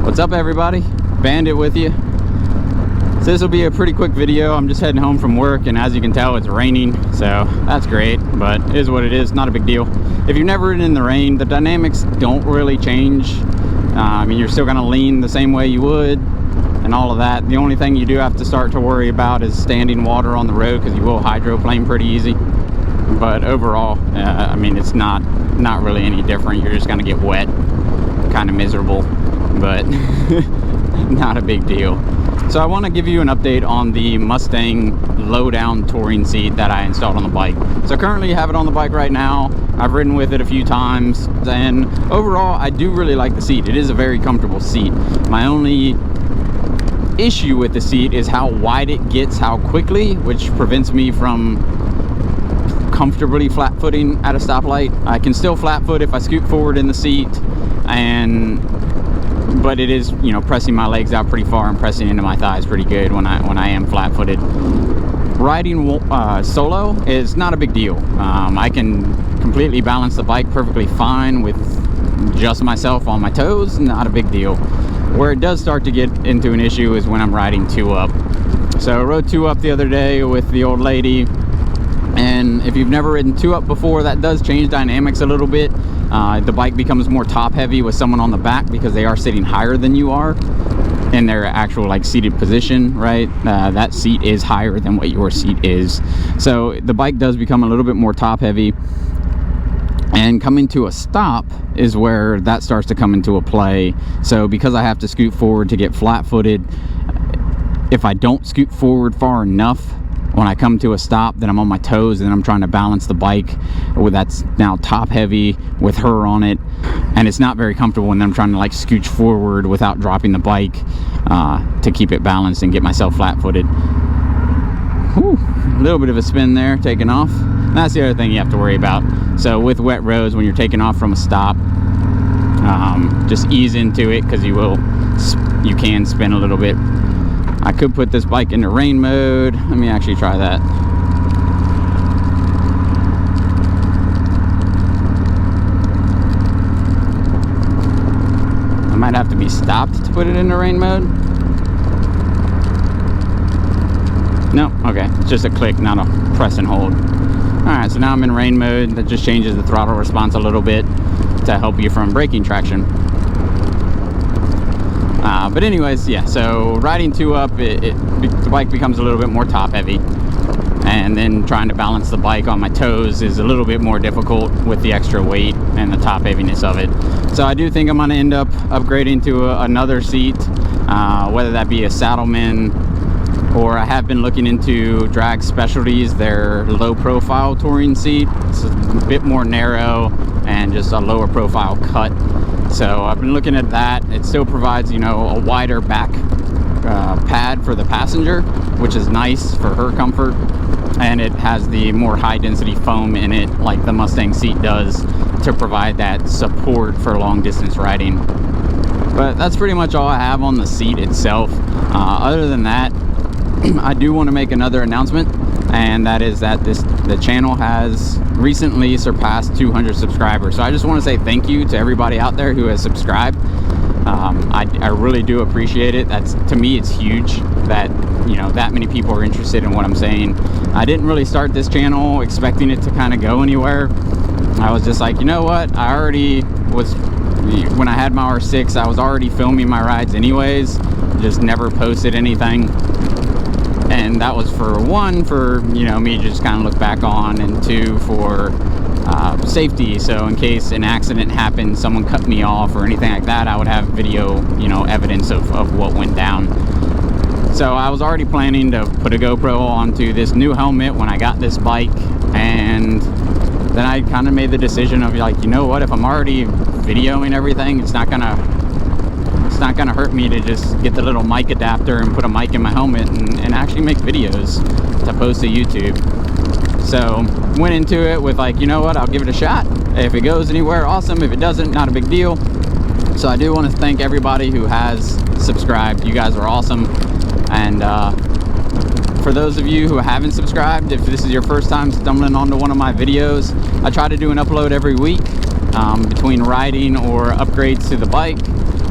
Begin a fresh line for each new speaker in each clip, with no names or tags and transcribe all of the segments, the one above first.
What's up, everybody? Bandit with you. So this will be a pretty quick video. I'm just heading home from work, and as you can tell, it's raining, so that's great, but it is what it is. Not a big deal. If you've never ridden in the rain, the dynamics don't really change. I mean, you're still gonna lean the same way you would and all of that. The only thing you do have to start to worry about is standing water on the road, because you will hydroplane pretty easy. But overall, I mean, it's not really any different. You're just gonna get wet, kind of miserable, but not a big deal. So I want to give you an update on the Mustang low-down touring seat that I installed on the bike. So currently I have it on the bike right now. I've ridden with it a few times, and overall I do really like the seat. It is a very comfortable seat. My only issue with the seat is how wide it gets, how quickly, which prevents me from comfortably flat-footing at a stoplight. I can still flat-foot if I scoot forward in the seat, but it is, you know, pressing my legs out pretty far and pressing into my thighs pretty good when I am flat-footed. Riding solo is not a big deal. I can completely balance the bike perfectly fine with just myself on my toes. Not a big deal. Where it does start to get into an issue is when I'm riding two up. So I rode two up the other day with the old lady, and if you've never ridden two up before, that does change dynamics a little bit. The bike becomes more top heavy with someone on the back, because they are sitting higher than you are in their actual like seated position, right? That seat is higher than what your seat is. So the bike does become a little bit more top heavy, and coming to a stop is where that starts to come into a play. So because I have to scoot forward to get flat-footed, if I don't scoot forward far enough, when I come to a stop, then I'm on my toes, and I'm trying to balance the bike that's now top heavy with her on it, and it's not very comfortable when I'm trying to like scooch forward without dropping the bike to keep it balanced and get myself flat-footed. A little bit of a spin there, taking off. And that's the other thing you have to worry about. So with wet roads, when you're taking off from a stop, just ease into it, because you can spin a little bit. I could put this bike into rain mode. Let me actually try that. I might have to be stopped to put it into rain mode. No, okay, it's just a click, not a press and hold. Alright, so now I'm in rain mode. That just changes the throttle response a little bit to help you from braking traction. But anyways, yeah, so riding two up, the bike becomes a little bit more top heavy, and then trying to balance the bike on my toes is a little bit more difficult with the extra weight and the top heaviness of it. So I do think I'm going to end up upgrading to another seat, whether that be a Saddleman, or I have been looking into Drag Specialties, their low profile touring seat. It's a bit more narrow and just a lower profile cut. So I've been looking at that. It still provides, you know, a wider back pad for the passenger, which is nice for her comfort, and it has the more high density foam in it, like the Mustang seat does, to provide that support for long distance riding. But that's pretty much all I have on the seat itself. Other than that, I do want to make another announcement, and that is that the channel has recently surpassed 200 subscribers. So I just want to say thank you to everybody out there who has subscribed. I really do appreciate it. To me, it's huge that, you know, that many people are interested in what I'm saying. I didn't really start this channel expecting it to kind of go anywhere. I was just like, you know what, when I had my R6, I was already filming my rides anyways, just never posted anything. And that was for you know, me to just kind of look back on, and two, for safety. So in case an accident happened, someone cut me off or anything like that, I would have video, you know, evidence of what went down. So I was already planning to put a GoPro onto this new helmet when I got this bike, and then I kind of made the decision of like, you know what, if I'm already videoing everything, it's not gonna hurt me to just get the little mic adapter and put a mic in my helmet and actually make videos to post to YouTube. So went into it with like, you know what, I'll give it a shot. If it goes anywhere, awesome. If it doesn't, not a big deal. So I do want to thank everybody who has subscribed. You guys are awesome. And for those of you who haven't subscribed, if this is your first time stumbling onto one of my videos, I try to do an upload every week between riding or upgrades to the bike.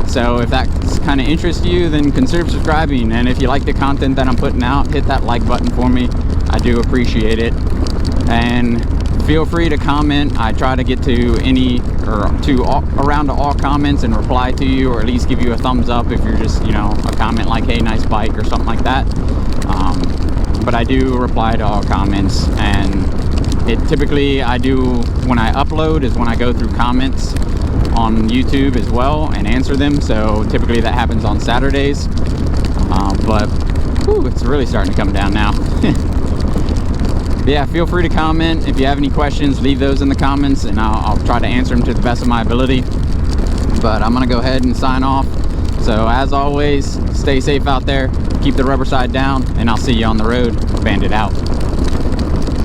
So if that kind of interests you, then consider subscribing. And if you like the content that I'm putting out, hit that like button for me. I do appreciate it. And feel free to comment. I try to get to around to all comments and reply to you, or at least give you a thumbs up if you're just, you know, a comment like, hey, nice bike, or something like that. But I do reply to all comments, and it typically I do when I upload is when I go through comments on YouTube as well and answer them. So typically that happens on Saturdays. But whew, it's really starting to come down now. Yeah, feel free to comment. If you have any questions, leave those in the comments, and I'll try to answer them to the best of my ability. But I'm gonna go ahead and sign off. So as always, stay safe out there, keep the rubber side down, and I'll see you on the road. Bandit out.